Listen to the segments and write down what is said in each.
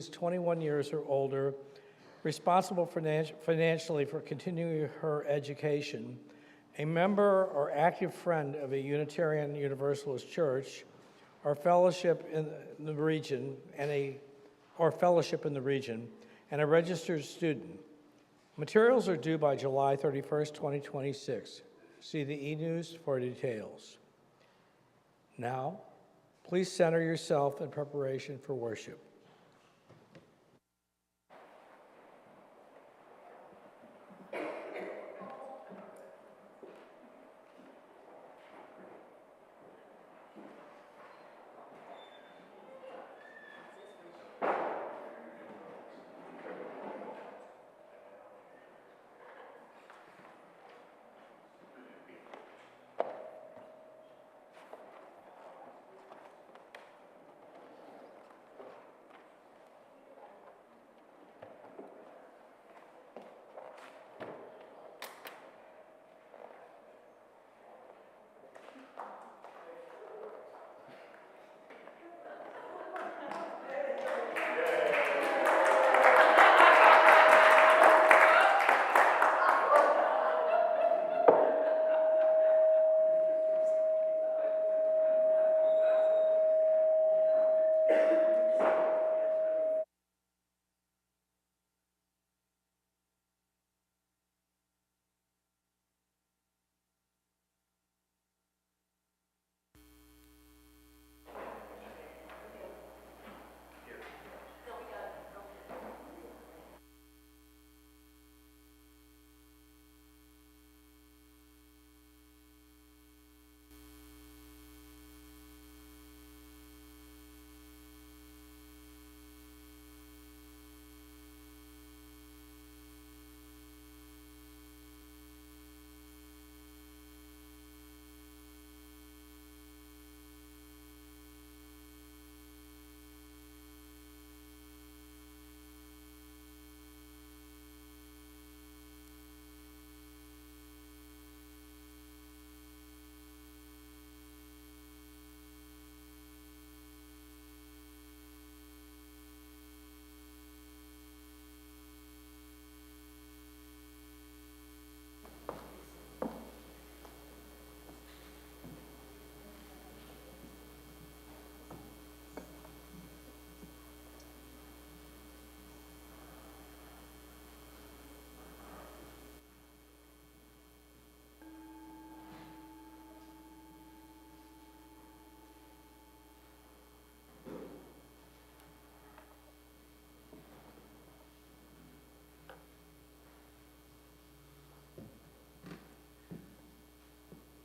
is 21 years or older, responsible financially for continuing her education, a member or active friend of a Unitarian Universalist church, or fellowship in the region, and a registered student. Materials are due by July 31st, 2026. See the e-news for details. Now, please center yourself in preparation for worship.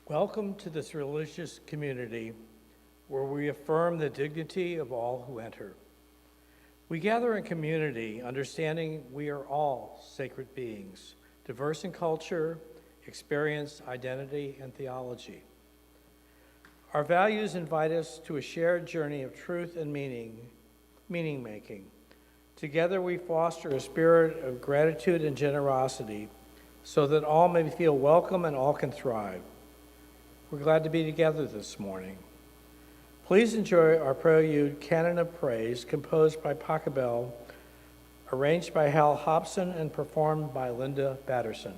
Welcome to this religious community where we affirm the dignity of all who enter. We gather in community, understanding we are all sacred beings, diverse in culture, experience, identity, and theology. Our values invite us to a shared journey of truth and meaning-making. Together we foster a spirit of gratitude and generosity so that all may feel welcome and all can thrive. We're glad to be together this morning. Please enjoy our prelude, Canon of Praise, composed by Pachelbel, arranged by Hal Hobson, and performed by Linda Batterson.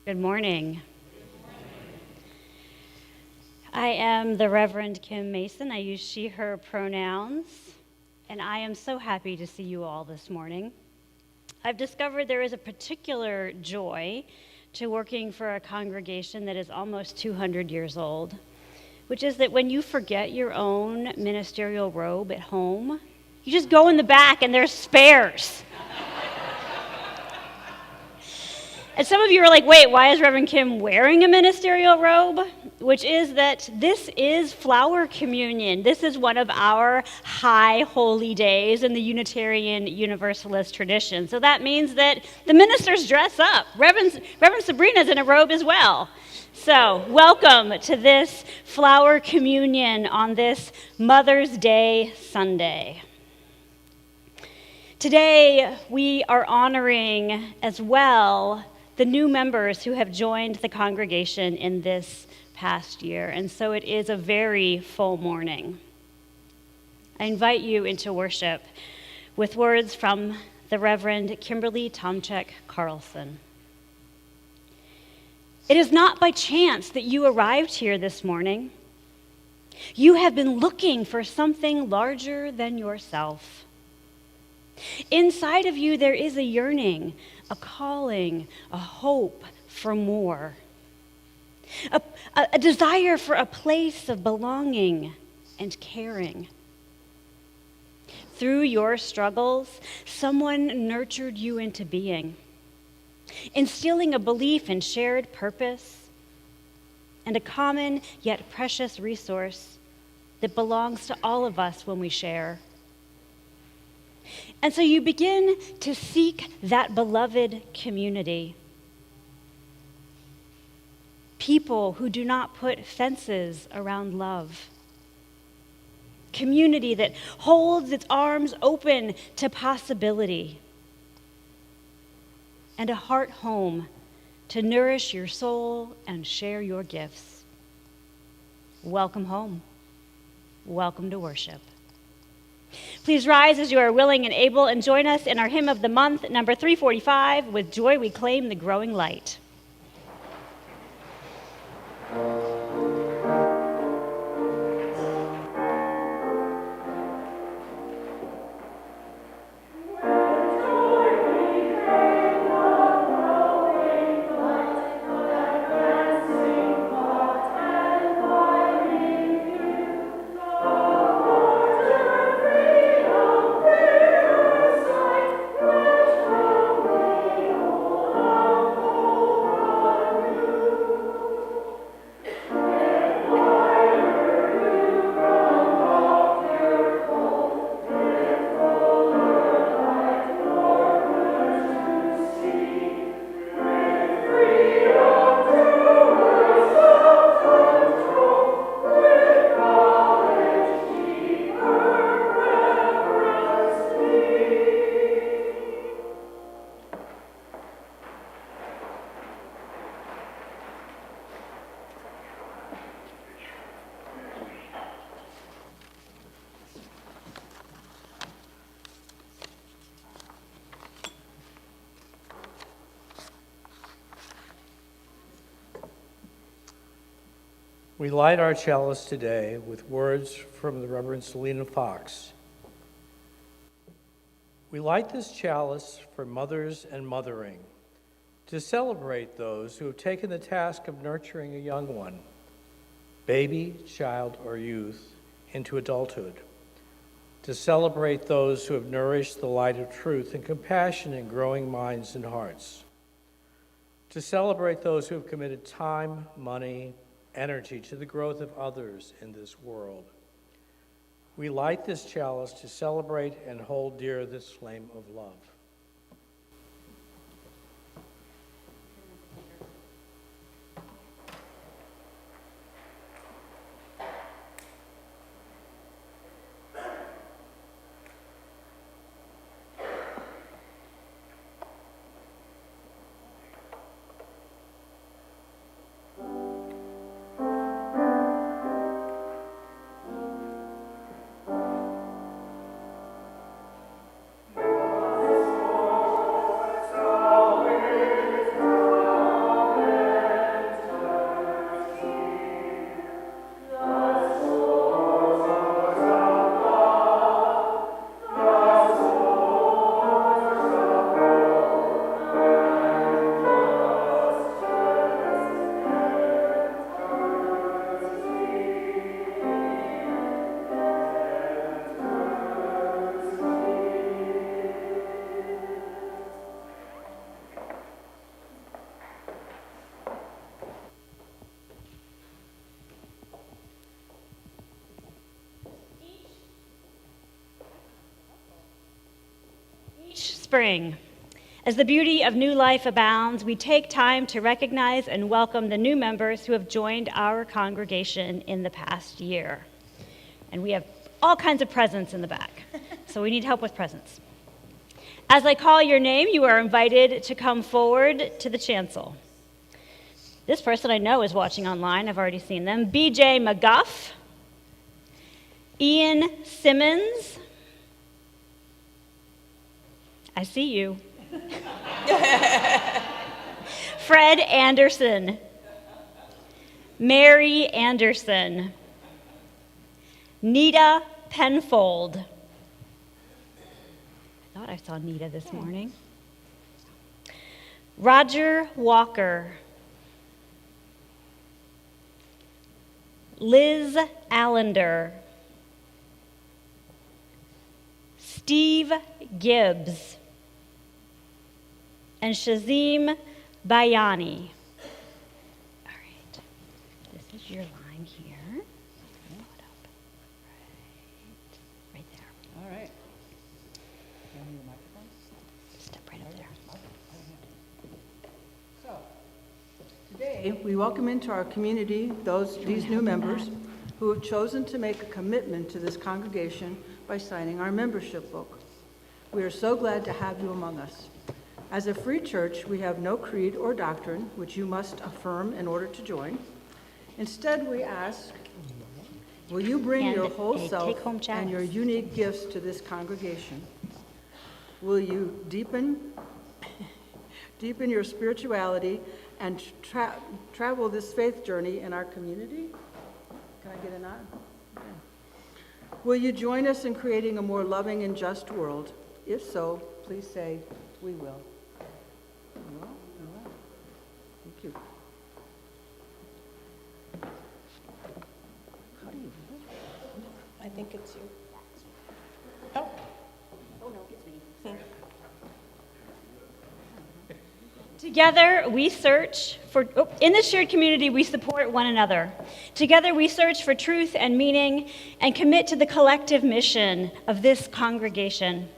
Good morning. I am the Reverend Kim Mason. I use she, her pronouns, and I am so happy to see you all this morning. I've discovered there is a particular joy to working for a congregation that is almost 200 years old, which is that when you forget your own ministerial robe at home, you just go in the back and there's spares. And some of you are like, wait, why is Reverend Kim wearing a ministerial robe? Which is that this is flower communion. This is one of our high holy days in the Unitarian Universalist tradition. So that means that the ministers dress up. Reverend Sabrina's in a robe as well. So welcome to this flower communion on this Mother's Day Sunday. Today we are honoring as well the new members who have joined the congregation in this past year, and so it is a very full morning. I invite you into worship with words from the Reverend Kimberly Tomczyk Carlson. It is not by chance that you arrived here this morning. You have been looking for something larger than yourself. Inside of you, there is a yearning, a calling, a hope for more, a desire for a place of belonging and caring. Through your struggles, someone nurtured you into being, instilling a belief in shared purpose and a common yet precious resource that belongs to all of us when we share. And so you begin to seek that beloved community. People who do not put fences around love. Community that holds its arms open to possibility. And a heart home to nourish your soul and share your gifts. Welcome home. Welcome to worship. Please rise as you are willing and able and join us in our hymn of the month, number 345, With Joy We Claim the Growing Light. We light our chalice today with words from the Reverend Selena Fox. We light this chalice for mothers and mothering, to celebrate those who have taken the task of nurturing a young one, baby, child, or youth, into adulthood, to celebrate those who have nourished the light of truth and compassion in growing minds and hearts, to celebrate those who have committed time, money, energy to the growth of others in this world. We light this chalice to celebrate and hold dear this flame of love. spring. As the beauty of new life abounds, we take time to recognize and welcome the new members who have joined our congregation in the past year. And we have all kinds of presents in the back, so we need help with presents. As I call your name, you are invited to come forward to the chancel. This person I know is watching online. I've already seen them. B.J. McGuff, Ian Simmons, I see you. Fred Anderson, Mary Anderson, Nita Penfold. I thought I saw Nita this morning. Roger Walker, Liz Allender, Steve Gibbs, and Shazim Bayani. All right, this is your line here. Pull it up. Right there. All right. Hand me the microphone. Step right up there. So, today we welcome into our community these new members who have chosen to make a commitment to this congregation by signing our membership book. We are so glad to have you among us. As a free church, we have no creed or doctrine which you must affirm in order to join. Instead, we ask, will you bring And your whole a self take-home and your chalice. unique gifts to this congregation? Will you deepen your spirituality and travel this faith journey in our community? Can I get a nod? Okay. Will you join us in creating a more loving and just world? If so, please say, we will. We will? We will. Thank you. How do you do this? I think it's you. Oh, Oh, no, it's me. Together, we search for, in the shared community, we support one another. Together, we search for truth and meaning and commit to the collective mission of this congregation.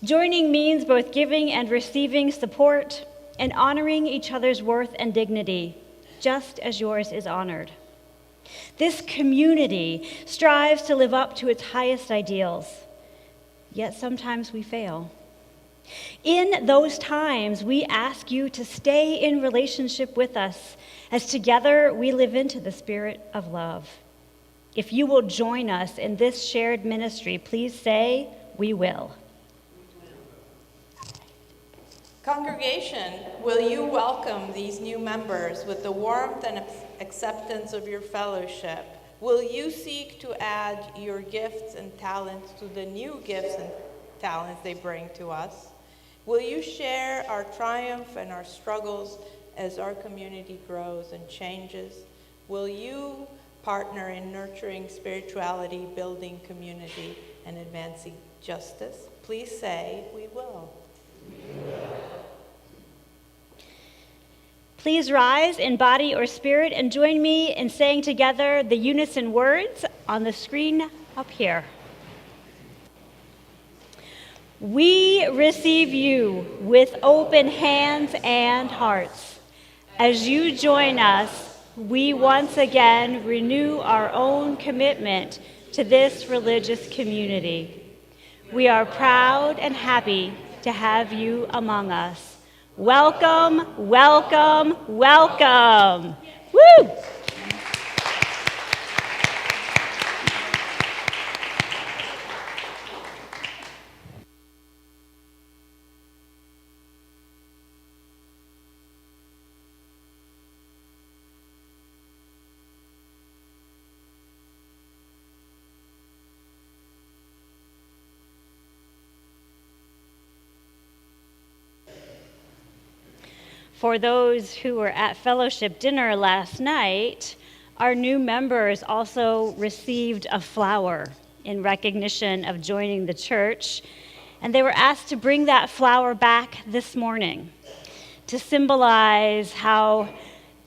Joining means both giving and receiving support and honoring each other's worth and dignity, just as yours is honored. This community strives to live up to its highest ideals, yet sometimes we fail. In those times, we ask you to stay in relationship with us as together we live into the spirit of love. If you will join us in this shared ministry, please say, we will. congregation, will you welcome these new members with the warmth and acceptance of your fellowship? Will you seek to add your gifts and talents to the new gifts and talents they bring to us? Will you share our triumph and our struggles as our community grows and changes? Will you partner in nurturing spirituality, building community, and advancing justice? Please say, we will. Please rise in body or spirit and join me in saying together the unison words on the screen up here. We receive you with open hands and hearts. As you join us, we once again renew our own commitment to this religious community. We are proud and happy to have you among us. Welcome, welcome, welcome. Woo! For those who were at fellowship dinner last night, our new members also received a flower in recognition of joining the church, and they were asked to bring that flower back this morning to symbolize how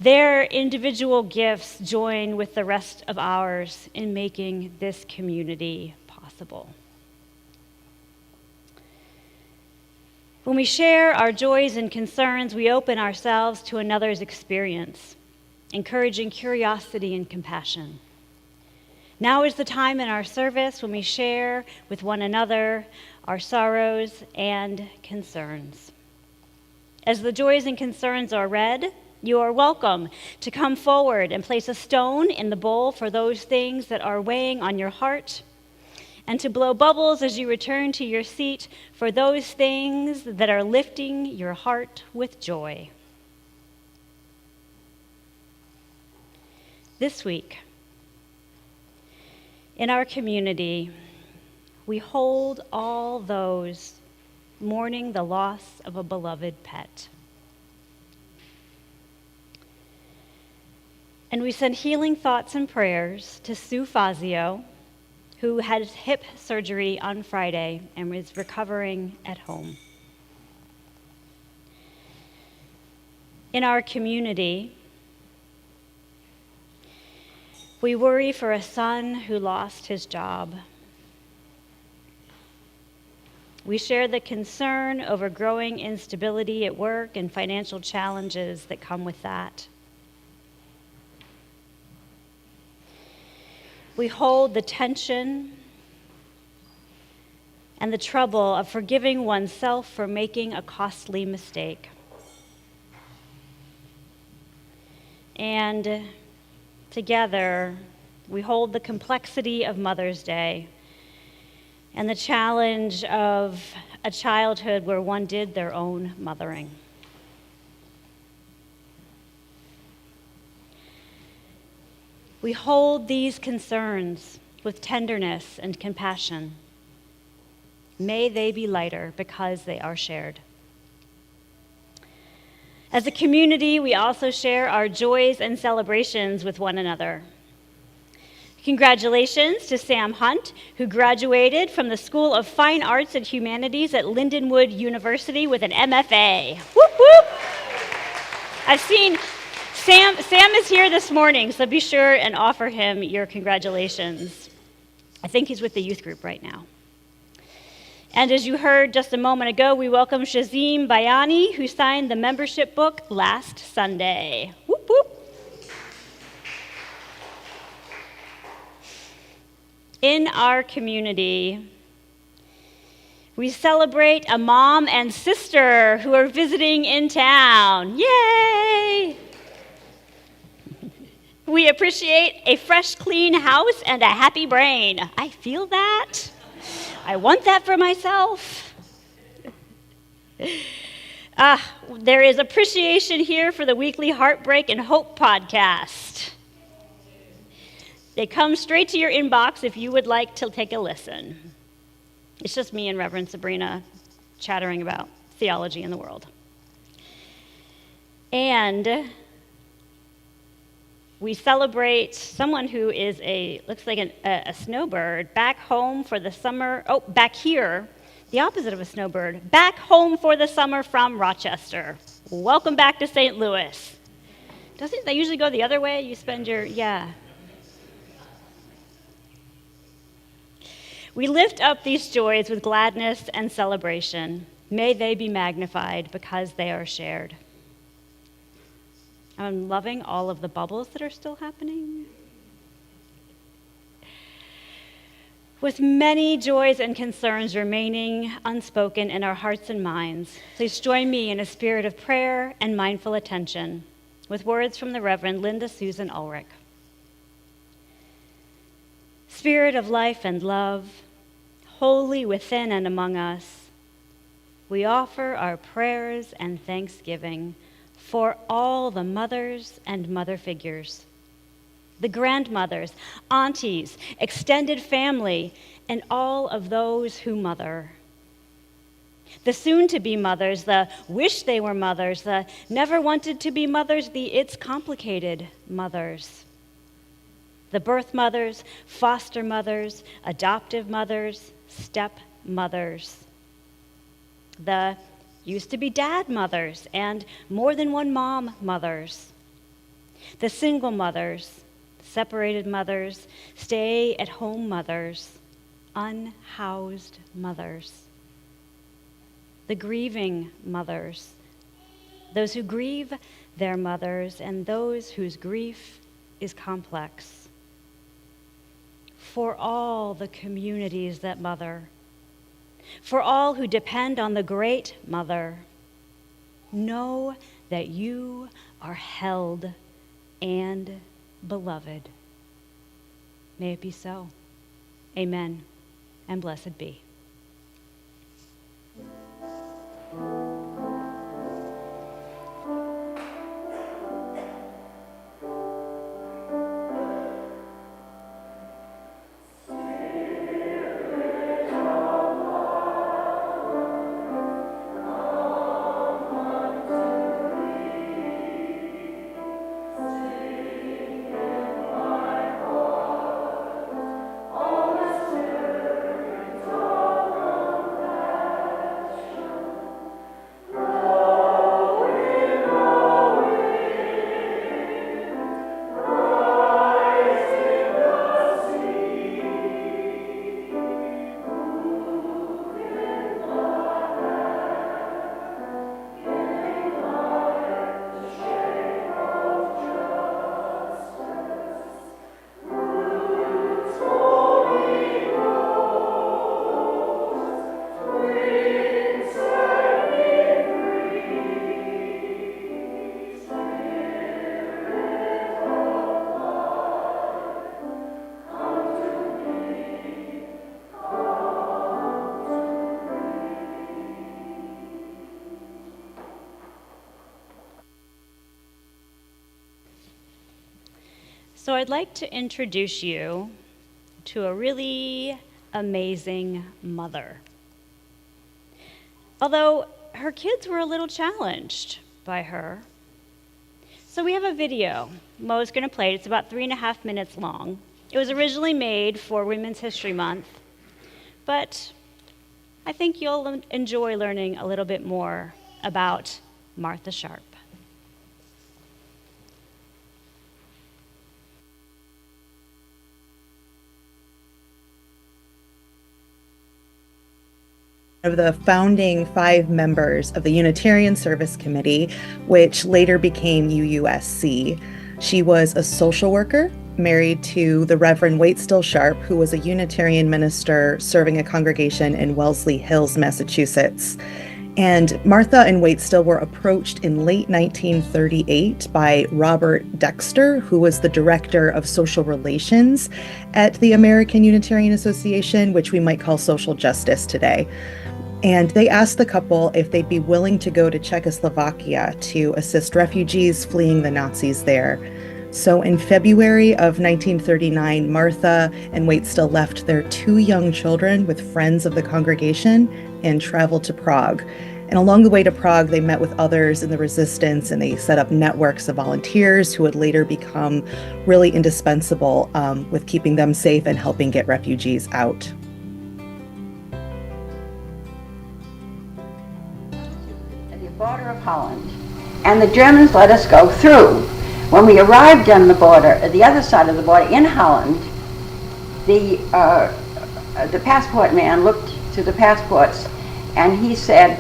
their individual gifts join with the rest of ours in making this community possible. When we share our joys and concerns, we open ourselves to another's experience, encouraging curiosity and compassion. Now is the time in our service when we share with one another our sorrows and concerns. As the joys and concerns are read, you are welcome to come forward and place a stone in the bowl for those things that are weighing on your heart, and to blow bubbles as you return to your seat for those things that are lifting your heart with joy. This week, in our community, we hold all those mourning the loss of a beloved pet. And we send healing thoughts and prayers to Sue Fazio, who had hip surgery on Friday and is recovering at home. In our community, we worry for a son who lost his job. We share the concern over growing instability at work and financial challenges that come with that. We hold the tension and the trouble of forgiving oneself for making a costly mistake. And together, we hold the complexity of Mother's Day and the challenge of a childhood where one did their own mothering. We hold these concerns with tenderness and compassion. May they be lighter because they are shared. As a community, we also share our joys and celebrations with one another. Congratulations to Sam Hunt, who graduated from the School of Fine Arts and Humanities at Lindenwood University with an MFA. Whoop, whoop. I've seen Sam is here this morning, so be sure and offer him your congratulations. I think he's with the youth group right now. And as you heard just a moment ago, we welcome Shazim Bayani, who signed the membership book last Sunday. Whoop, whoop. In our community, we celebrate a mom and sister who are visiting in town. Yay! We appreciate a fresh, clean house and a happy brain. I feel that. I want that for myself. There is appreciation here for the weekly Heartbreak and Hope podcast. They come straight to your inbox if you would like to take a listen. It's just me and Reverend Sabrina chattering about theology in the world. And we celebrate someone who is looks like a snowbird back home for the summer. Oh, back here, the opposite of a snowbird. Back home for the summer from Rochester. Welcome back to St. Louis. Doesn't that usually go the other way? You spend yeah. We lift up these joys with gladness and celebration. May they be magnified because they are shared. I'm loving all of the bubbles that are still happening. With many joys and concerns remaining unspoken in our hearts and minds, please join me in a spirit of prayer and mindful attention with words from the Reverend Linda Susan Ulrich. Spirit of life and love, holy within and among us, we offer our prayers and thanksgiving for all the mothers and mother figures, the grandmothers, aunties, extended family, and all of those who mother. The soon-to-be mothers, the wish they were mothers, the never wanted to be mothers, the it's complicated mothers. The birth mothers, foster mothers, adoptive mothers, step mothers. The used to be dad mothers and more than one mom mothers. The single mothers, separated mothers, stay-at-home mothers, unhoused mothers. the grieving mothers, those who grieve their mothers, and those whose grief is complex. For all the communities that mother, for all who depend on the great mother, know that you are held and beloved. May it be so. Amen, and blessed be. So I'd like to introduce you to a really amazing mother. Although her kids were a little challenged by her. So we have a video Mo's going to play. It's about 3.5 minutes long. It was originally made for Women's History Month, but I think you'll enjoy learning a little bit more about Martha Sharp. Of the founding 5 members of the Unitarian Service Committee, which later became UUSC. She was a social worker, married to the Reverend Waitstill Sharp, who was a Unitarian minister serving a congregation in Wellesley Hills, Massachusetts. And Martha and Waitstill were approached in late 1938 by Robert Dexter, who was the director of social relations at the American Unitarian Association, which we might call social justice today. And they asked the couple if they'd be willing to go to Czechoslovakia to assist refugees fleeing the Nazis there. So in February of 1939, Martha and Waitstill left their 2 young children with friends of the congregation and traveled to Prague. And along the way to Prague, they met with others in the resistance, and they set up networks of volunteers who would later become really indispensable with keeping them safe and helping get refugees out. Border of Holland, and the Germans let us go through. When we arrived on the border, at the other side of the border in Holland, the passport man looked to the passports and he said,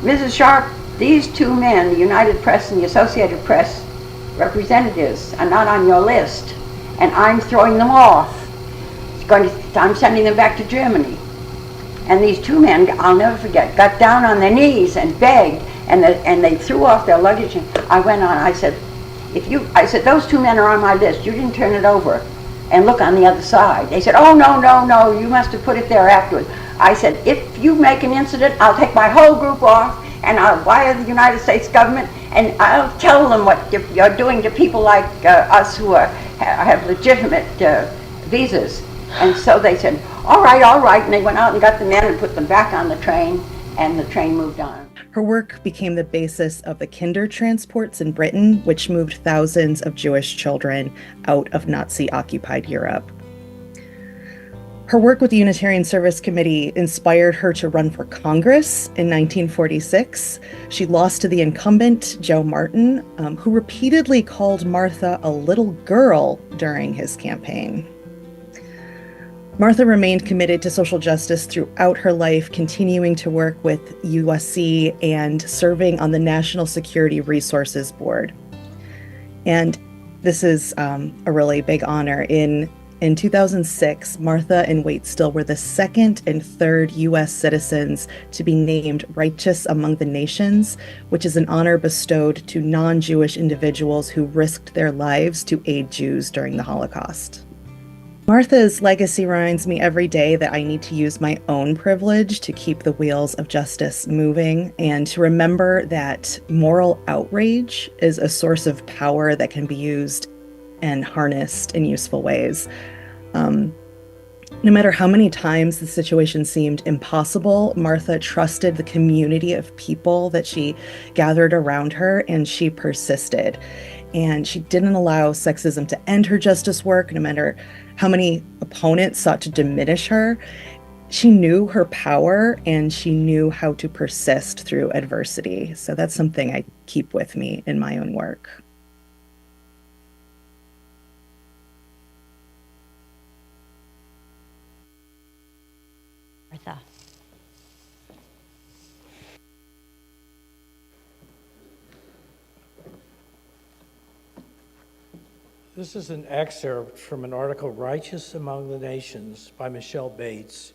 "Mrs. Sharp, these 2 men, the United Press and the Associated Press representatives, are not on your list, and I'm throwing them off. I'm sending them back to Germany." And these 2 men, I'll never forget, got down on their knees and begged, and they threw off their luggage. And I went on, I said, "Those 2 men are on my list. You didn't turn it over and look on the other side." They said, "Oh, no, you must have put it there afterwards." I said, "If you make an incident, I'll take my whole group off, and I'll wire the United States government, and I'll tell them what you're doing to people like us who have legitimate visas." And so they said, all right, and they went out and got the men and put them back on the train, and the train moved on. Her work became the basis of the Kinder transports in Britain, which moved thousands of Jewish children out of Nazi-occupied Europe. Her work with the Unitarian Service Committee inspired her to run for Congress in 1946. She lost to the incumbent, Joe Martin, who repeatedly called Martha a little girl during his campaign. Martha remained committed to social justice throughout her life, continuing to work with USC and serving on the National Security Resources Board. And this is a really big honor. In 2006, Martha and Waitstill were the second and third U.S. citizens to be named Righteous Among the Nations, which is an honor bestowed to non-Jewish individuals who risked their lives to aid Jews during the Holocaust. Martha's legacy reminds me every day that I need to use my own privilege to keep the wheels of justice moving and to remember that moral outrage is a source of power that can be used and harnessed in useful ways. No matter how many times the situation seemed impossible, Martha trusted the community of people that she gathered around her, and she persisted. And she didn't allow sexism to end her justice work, no matter how many opponents sought to diminish her. She knew her power, and she knew how to persist through adversity. So that's something I keep with me in my own work. Martha. This is an excerpt from an article, Righteous Among the Nations, by Michelle Bates,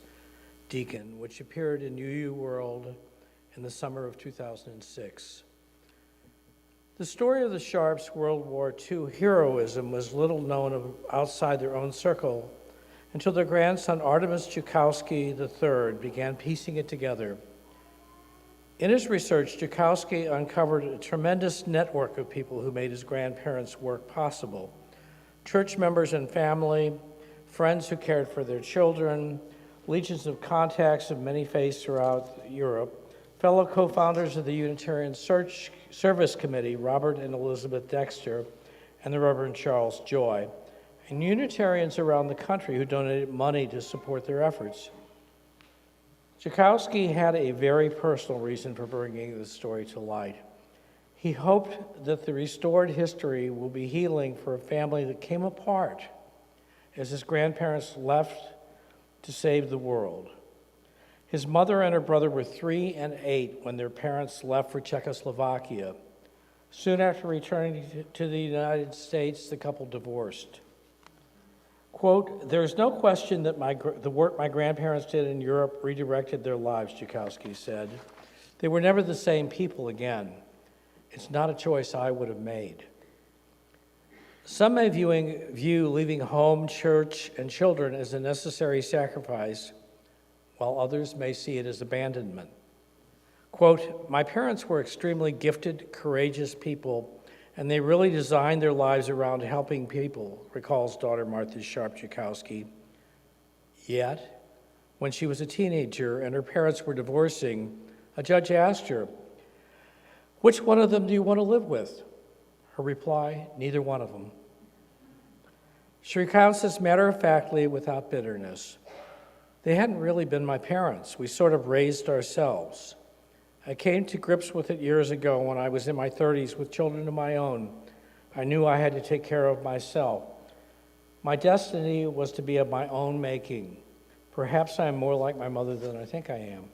Deacon, which appeared in UU World in the summer of 2006. The story of the Sharps' World War II heroism was little known outside their own circle until their grandson, Artemis Joukowsky III, began piecing it together. In his research, Joukowsky uncovered a tremendous network of people who made his grandparents' work possible. Church members and family, friends who cared for their children, legions of contacts of many faiths throughout Europe, fellow co-founders of the Unitarian Service Committee, Robert and Elizabeth Dexter, and the Reverend Charles Joy, and Unitarians around the country who donated money to support their efforts. Joukowsky had a very personal reason for bringing this story to light. He hoped that the restored history will be healing for a family that came apart as his grandparents left to save the world. His mother and her brother were 3 and 8 when their parents left for Czechoslovakia. Soon after returning to the United States, the couple divorced. Quote, "There's no question that the work my grandparents did in Europe redirected their lives," Joukowsky said. "They were never the same people again. It's not a choice I would have made." Some may view leaving home, church, and children as a necessary sacrifice, while others may see it as abandonment. Quote, "My parents were extremely gifted, courageous people, and they really designed their lives around helping people," recalls daughter Martha Sharp Joukowsky. Yet, when she was a teenager and her parents were divorcing, a judge asked her, "Which one of them do you want to live with?" Her reply, "Neither one of them." She recounts this matter-of-factly without bitterness. "They hadn't really been my parents. We sort of raised ourselves. I came to grips with it years ago when I was in my 30s with children of my own. I knew I had to take care of myself. My destiny was to be of my own making. Perhaps I'm more like my mother than I think I am."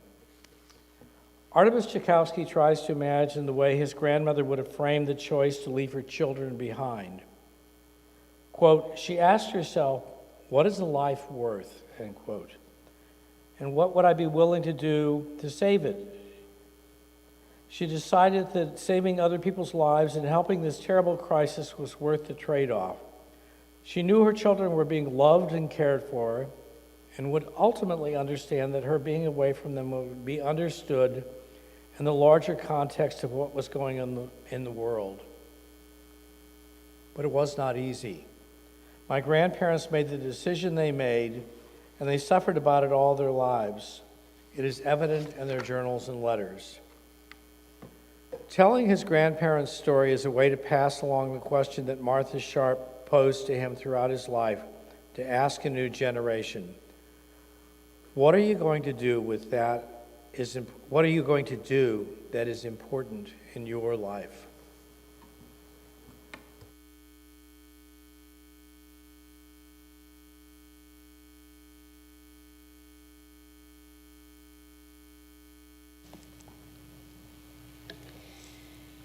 Artemis Joukowsky tries to imagine the way his grandmother would have framed the choice to leave her children behind. Quote, "She asked herself, what is a life worth?" End quote. "And what would I be willing to do to save it?" She decided that saving other people's lives and helping this terrible crisis was worth the trade-off. She knew her children were being loved and cared for and would ultimately understand that her being away from them would be understood in the larger context of what was going on in the world. But it was not easy. My grandparents made the decision they made, and they suffered about it all their lives. It is evident in their journals and letters. Telling his grandparents' story is a way to pass along the question that Martha Sharp posed to him throughout his life, to ask a new generation, what are you going to do with that? What are you going to do that is important in your life?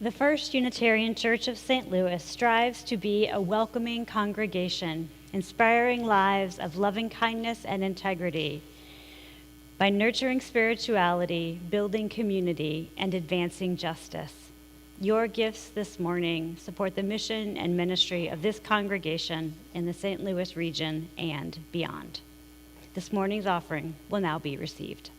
The First Unitarian Church of St. Louis strives to be a welcoming congregation, inspiring lives of loving kindness and integrity by nurturing spirituality, building community, and advancing justice. Your gifts this morning support the mission and ministry of this congregation in the St. Louis region and beyond. This morning's offering will now be received.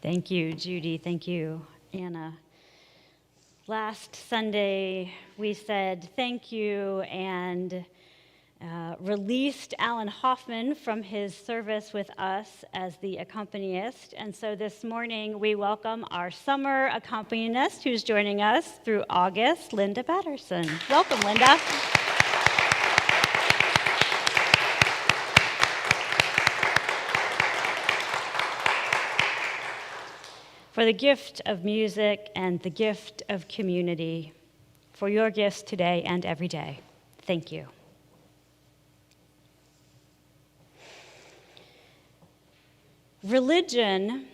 Thank you, Judy. Thank you, Anna. Last Sunday, we said thank you and released Alan Hoffman from his service with us as the accompanist. And so this morning, we welcome our summer accompanist who's joining us through August, Linda Patterson. Welcome, Linda. For the gift of music and the gift of community, for your gifts today and every day. Thank you. Religion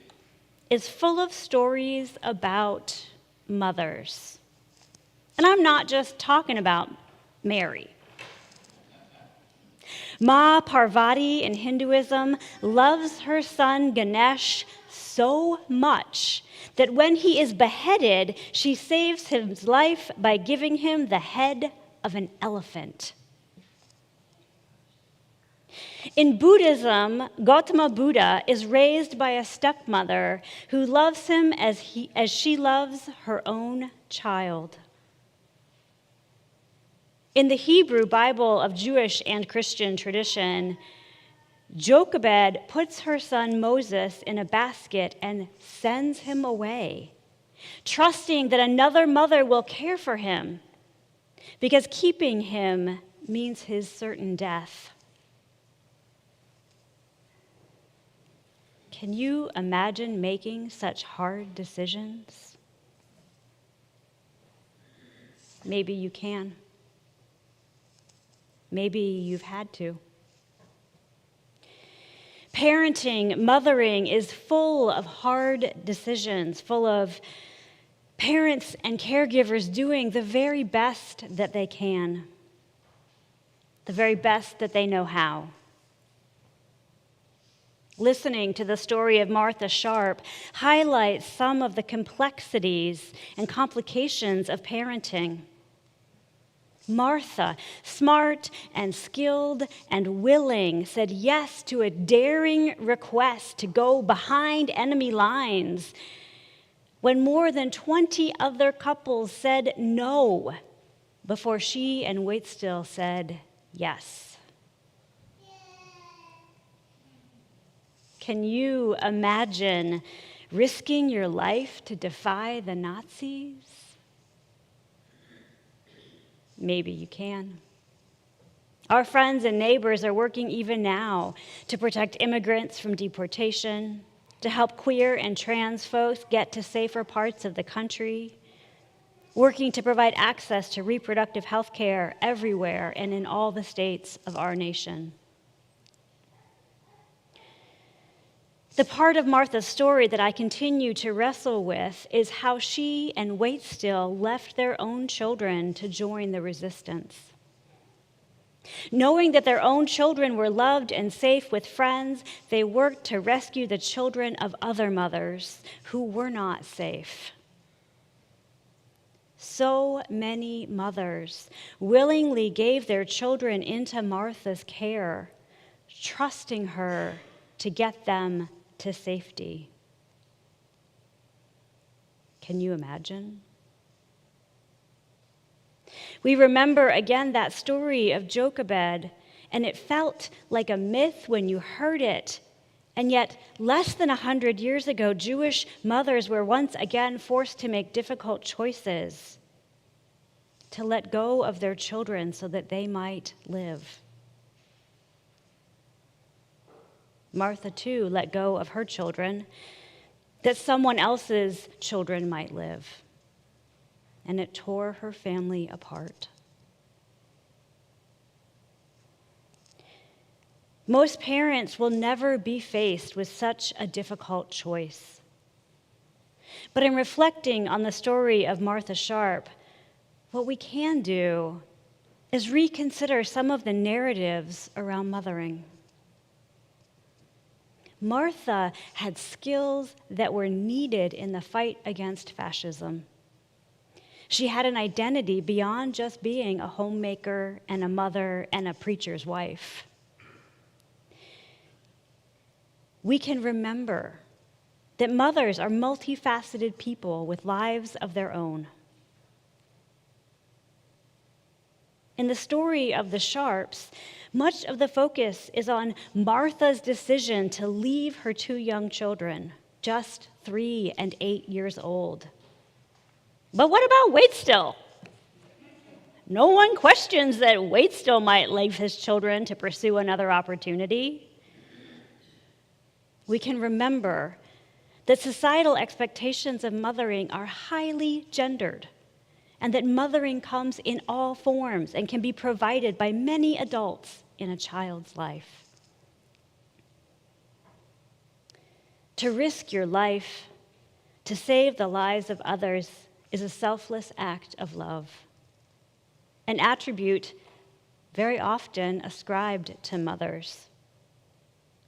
is full of stories about mothers. And I'm not just talking about Mary. Ma Parvati in Hinduism loves her son Ganesh so much that when he is beheaded, she saves his life by giving him the head of an elephant. In Buddhism, Gautama Buddha is raised by a stepmother who loves him as she loves her own child. In the Hebrew Bible of Jewish and Christian tradition, Jochebed puts her son Moses in a basket and sends him away, trusting that another mother will care for him, because keeping him means his certain death. Can you imagine making such hard decisions? Maybe you can. Maybe you've had to. Parenting, mothering is full of hard decisions, full of parents and caregivers doing the very best that they can, the very best that they know how. Listening to the story of Martha Sharp highlights some of the complexities and complications of parenting. Martha, smart and skilled and willing, said yes to a daring request to go behind enemy lines when more than 20 other couples said no before she and Waitstill said yes. Can you imagine risking your life to defy the Nazis? Maybe you can. Our friends and neighbors are working even now to protect immigrants from deportation, to help queer and trans folks get to safer parts of the country, working to provide access to reproductive health care everywhere and in all the states of our nation. The part of Martha's story that I continue to wrestle with is how she and Waitstill left their own children to join the resistance. Knowing that their own children were loved and safe with friends, they worked to rescue the children of other mothers who were not safe. So many mothers willingly gave their children into Martha's care, trusting her to get them to safety. Can you imagine? We remember again that story of Jochebed, and it felt like a myth when you heard it. And yet, less than 100 years ago, Jewish mothers were once again forced to make difficult choices, to let go of their children so that they might live. Martha, too, let go of her children that someone else's children might live. And it tore her family apart. Most parents will never be faced with such a difficult choice. But in reflecting on the story of Martha Sharp, what we can do is reconsider some of the narratives around mothering. Martha had skills that were needed in the fight against fascism. She had an identity beyond just being a homemaker and a mother and a preacher's wife. We can remember that mothers are multifaceted people with lives of their own. In the story of the Sharps, much of the focus is on Martha's decision to leave her two young children, just 3 and 8 years old. But what about Waitstill? No one questions that Waitstill might leave his children to pursue another opportunity. We can remember that societal expectations of mothering are highly gendered, and that mothering comes in all forms and can be provided by many adults in a child's life. To risk your life, to save the lives of others, is a selfless act of love, an attribute very often ascribed to mothers,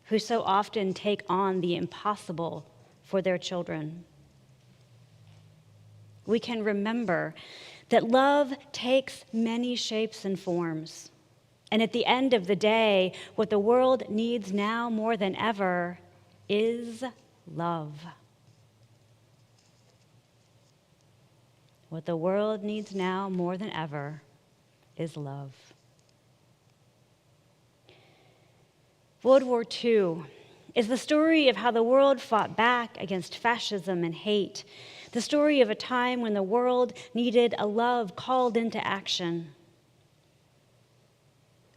who so often take on the impossible for their children. We can remember that love takes many shapes and forms, And at the end of the day, what the world needs now more than ever is love. What the world needs now more than ever is love. World War II is the story of how the world fought back against fascism and hate, the story of a time when the world needed a love called into action.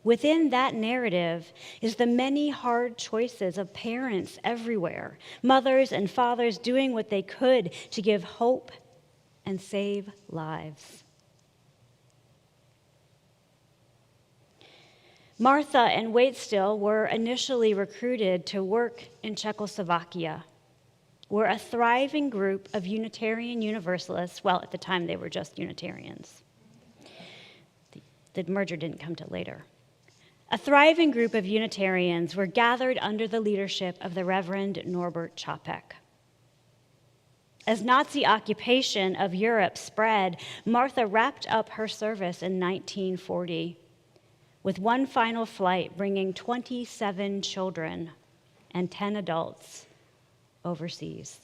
Within that narrative is the many hard choices of parents everywhere, mothers and fathers doing what they could to give hope and save lives. Martha and Waitstill were initially recruited to work in Czechoslovakia, where a thriving group of Unitarian Universalists, well, at the time they were just Unitarians. The merger didn't come till later. A thriving group of Unitarians were gathered under the leadership of the Reverend Norbert Čapek. As Nazi occupation of Europe spread, Martha wrapped up her service in 1940 with one final flight bringing 27 children and 10 adults overseas.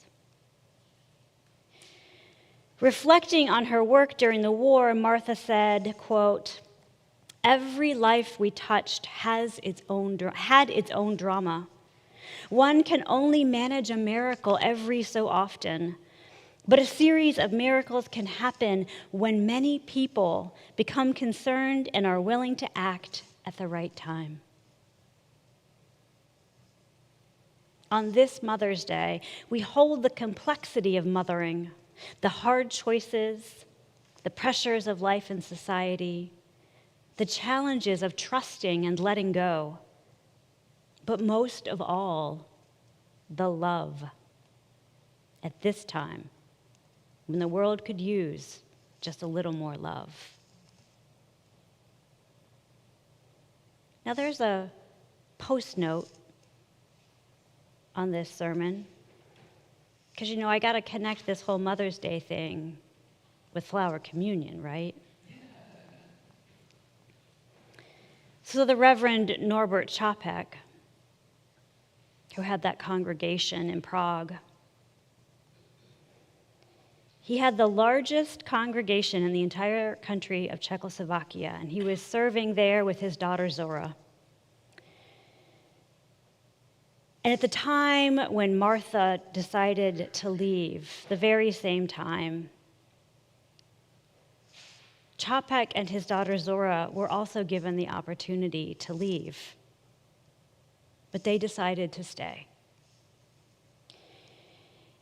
Reflecting on her work during the war, Martha said, quote, "Every life we touched had its own drama. One can only manage a miracle every so often, but a series of miracles can happen when many people become concerned and are willing to act at the right time." On this Mother's Day, we hold the complexity of mothering, the hard choices, the pressures of life and society, the challenges of trusting and letting go, but most of all, the love at this time when the world could use just a little more love. Now there's a post note on this sermon, because I got to connect this whole Mother's Day thing with flower communion, right? So the Reverend Norbert Čapek, who had that congregation in Prague, he had the largest congregation in the entire country of Czechoslovakia, and he was serving there with his daughter Zora. And at the time when Martha decided to leave, the very same time, Čapek and his daughter Zora were also given the opportunity to leave, but they decided to stay.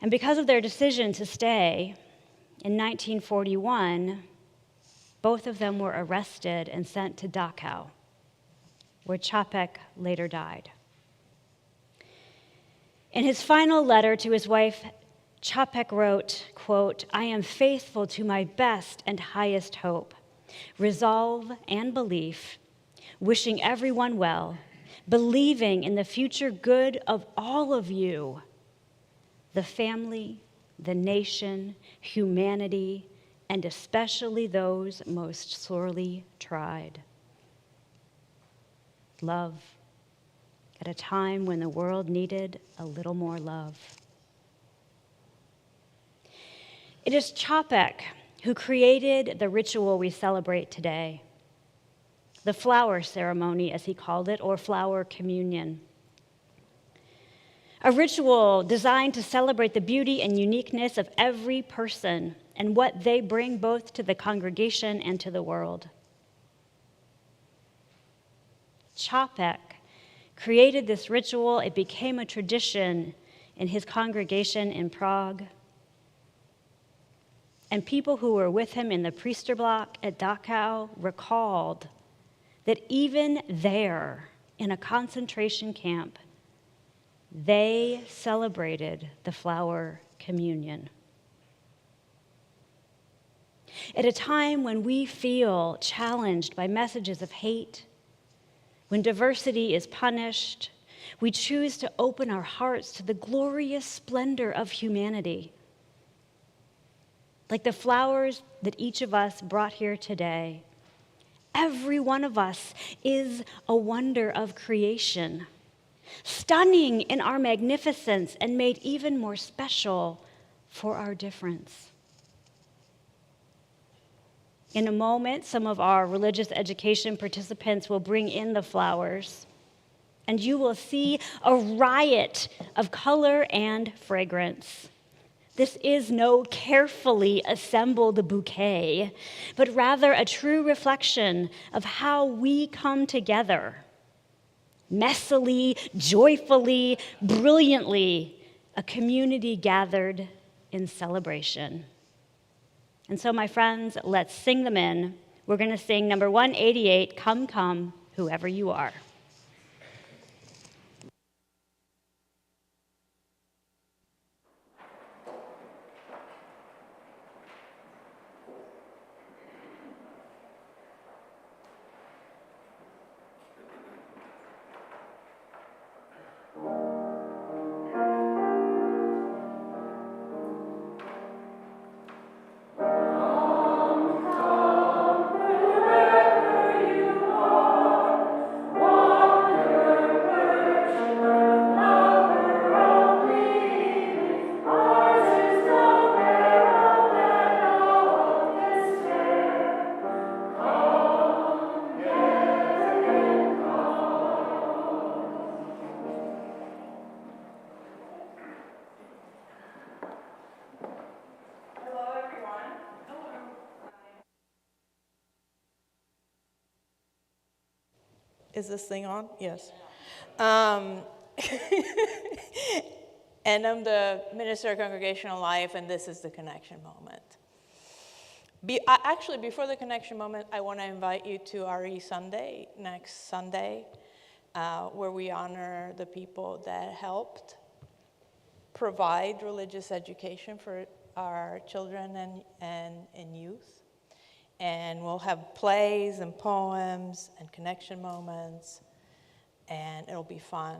And because of their decision to stay, in 1941, both of them were arrested and sent to Dachau, where Čapek later died. In his final letter to his wife, Čapek wrote, quote, "I am faithful to my best and highest hope, resolve and belief, wishing everyone well, believing in the future good of all of you, the family, the nation, humanity, and especially those most sorely tried. Love, at a time when the world needed a little more love." It is Čapek who created the ritual we celebrate today, the flower ceremony, as he called it, or flower communion. A ritual designed to celebrate the beauty and uniqueness of every person and what they bring both to the congregation and to the world. Čapek created this ritual. It became a tradition in his congregation in Prague. And people who were with him in the Priester block at Dachau recalled that even there, in a concentration camp, they celebrated the flower communion. At a time when we feel challenged by messages of hate, when diversity is punished, we choose to open our hearts to the glorious splendor of humanity. Like the flowers that each of us brought here today, Every one of us is a wonder of creation, stunning in our magnificence and made even more special for our difference. In a moment, some of our religious education participants will bring in the flowers, and you will see a riot of color and fragrance. This is no carefully assembled bouquet, but rather a true reflection of how we come together. Messily, joyfully, brilliantly, a community gathered in celebration. And so, my friends, let's sing them in. We're going to sing number 188, Come, Come, Whoever You Are. Is this thing on? Yes. And I'm the Minister of Congregational Life, and this is the Connection Moment. Actually, before the Connection Moment, I want to invite you to RE Sunday, next Sunday, where we honor the people that helped provide religious education for our children and youth. And we'll have plays and poems and connection moments, and it'll be fun.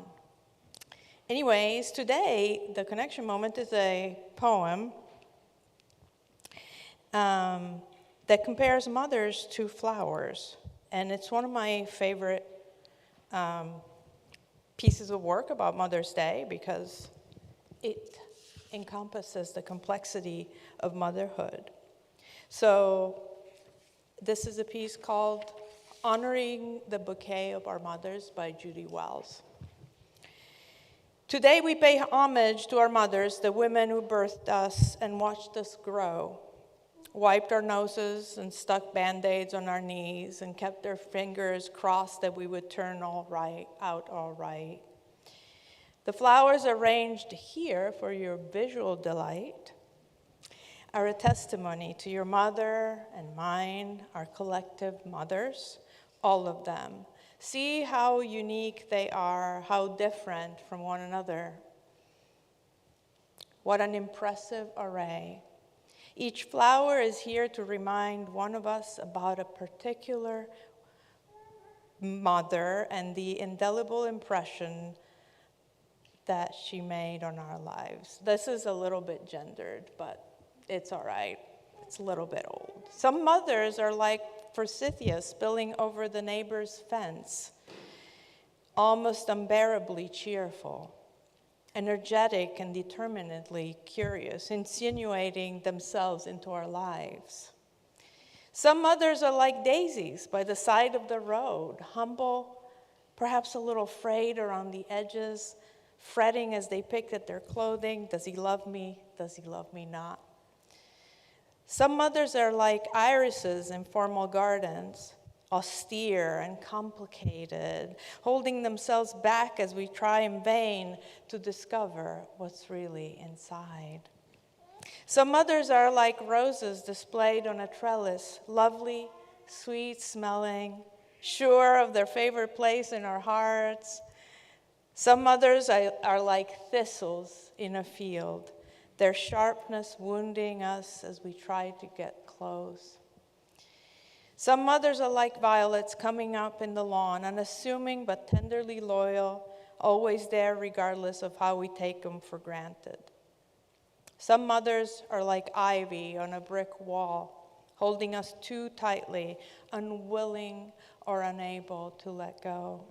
Anyways, today, the connection moment is a poem that compares mothers to flowers. And it's one of my favorite pieces of work about Mother's Day because it encompasses the complexity of motherhood. So, this is a piece called Honoring the Bouquet of Our Mothers by Judy Wells. Today we pay homage to our mothers, the women who birthed us and watched us grow, wiped our noses and stuck Band-Aids on our knees and kept their fingers crossed that we would turn all right. The flowers arranged here for your visual delight are a testimony to your mother and mine, our collective mothers, all of them. See how unique they are, how different from one another. What an impressive array. Each flower is here to remind one of us about a particular mother and the indelible impression that she made on our lives. This is a little bit gendered, but it's all right. It's a little bit old. Some mothers are like forsythia spilling over the neighbor's fence, almost unbearably cheerful, energetic and determinedly curious, insinuating themselves into our lives. Some mothers are like daisies by the side of the road, humble, perhaps a little frayed around the edges, fretting as they picked at their clothing. Does he love me? Does he love me not? Some mothers are like irises in formal gardens, austere and complicated, holding themselves back as we try in vain to discover what's really inside. Some mothers are like roses displayed on a trellis, lovely, sweet-smelling, sure of their favorite place in our hearts. Some mothers are like thistles in a field, their sharpness wounding us as we try to get close. Some mothers are like violets coming up in the lawn, unassuming but tenderly loyal, always there regardless of how we take them for granted. Some mothers are like ivy on a brick wall, holding us too tightly, unwilling or unable to let go.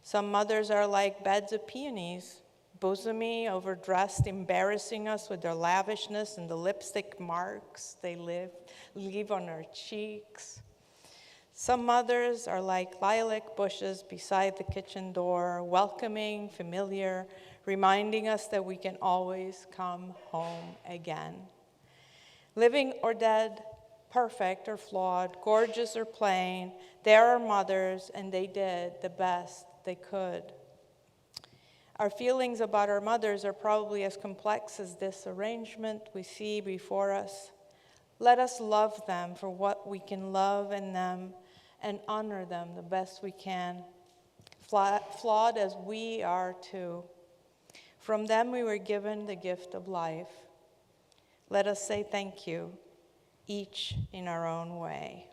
Some mothers are like beds of peonies, bosomy, overdressed, embarrassing us with their lavishness and the lipstick marks they leave on our cheeks. Some mothers are like lilac bushes beside the kitchen door, welcoming, familiar, reminding us that we can always come home again. Living or dead, perfect or flawed, gorgeous or plain, they are our mothers, and they did the best they could. Our feelings about our mothers are probably as complex as this arrangement we see before us. Let us love them for what we can love in them and honor them the best we can, flawed as we are too. From them we were given the gift of life. Let us say thank you, each in our own way.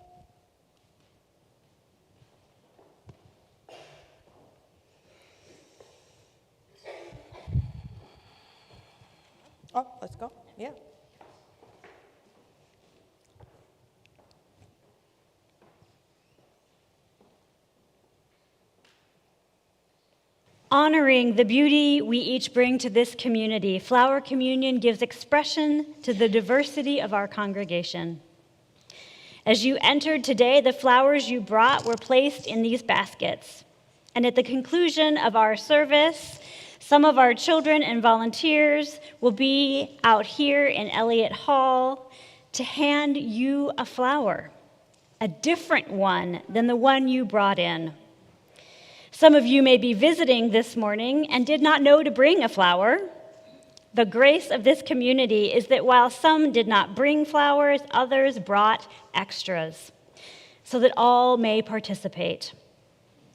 Oh, let's go. Yeah. Honoring the beauty we each bring to this community, Flower Communion gives expression to the diversity of our congregation. As you entered today, the flowers you brought were placed in these baskets. And at the conclusion of our service, some of our children and volunteers will be out here in Elliott Hall to hand you a flower, a different one than the one you brought in. Some of you may be visiting this morning and did not know to bring a flower. The grace of this community is that while some did not bring flowers, others brought extras so that all may participate.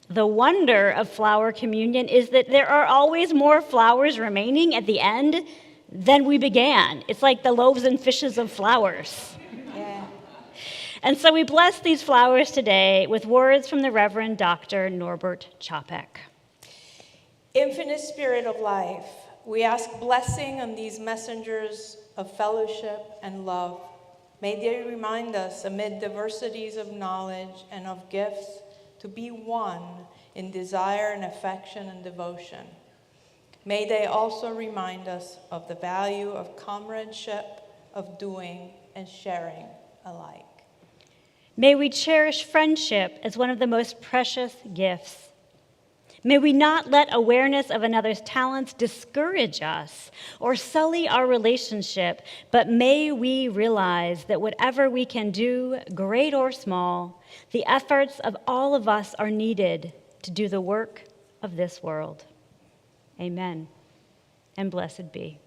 The wonder of Flower Communion is that there are always more flowers remaining at the end than we began. It's like the loaves and fishes of flowers. Yeah. And so we bless these flowers today with words from the Reverend Dr. Norbert Čapek. Infinite Spirit of life, we ask blessing on these messengers of fellowship and love. May they remind us, amid diversities of knowledge and of gifts, to be one in desire and affection and devotion. May they also remind us of the value of comradeship, of doing and sharing alike. May we cherish friendship as one of the most precious gifts. May we not let awareness of another's talents discourage us or sully our relationship, but may we realize that whatever we can do, great or small, the efforts of all of us are needed to do the work of this world. Amen, and blessed be.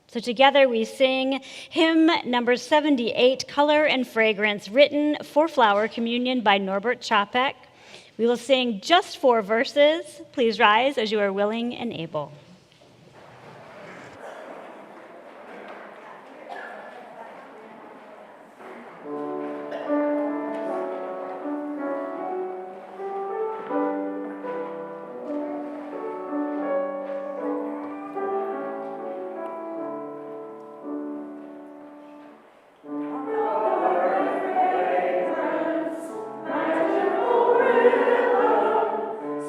So together we sing hymn number 78, Color and Fragrance, written for Flower Communion by Norbert Čapek. We will sing just 4 verses. Please rise as you are willing and able.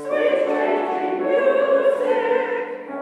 Sweet changing music.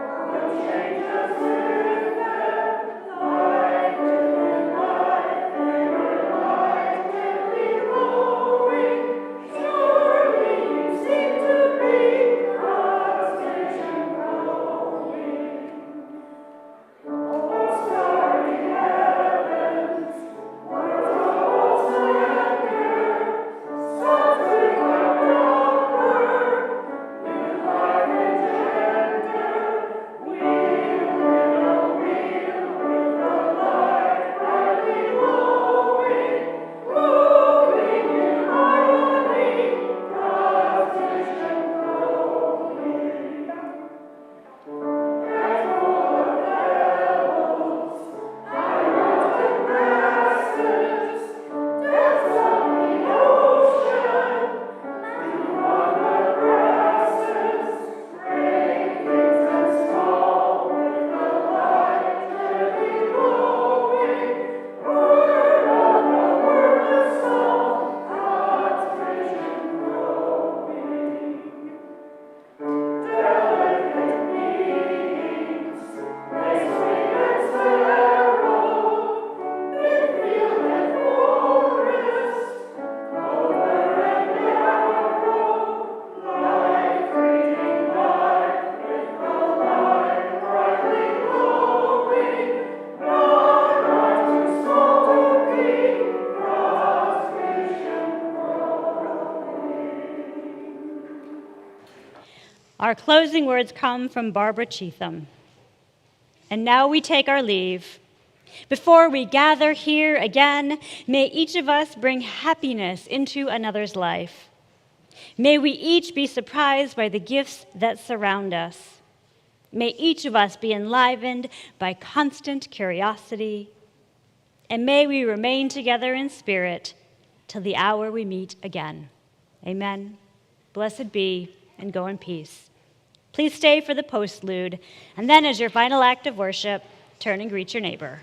Our closing words come from Barbara Cheatham. And now we take our leave. Before we gather here again, may each of us bring happiness into another's life. May we each be surprised by the gifts that surround us. May each of us be enlivened by constant curiosity. And may we remain together in spirit till the hour we meet again. Amen. Blessed be, and go in peace. Please stay for the postlude, and then as your final act of worship, turn and greet your neighbor.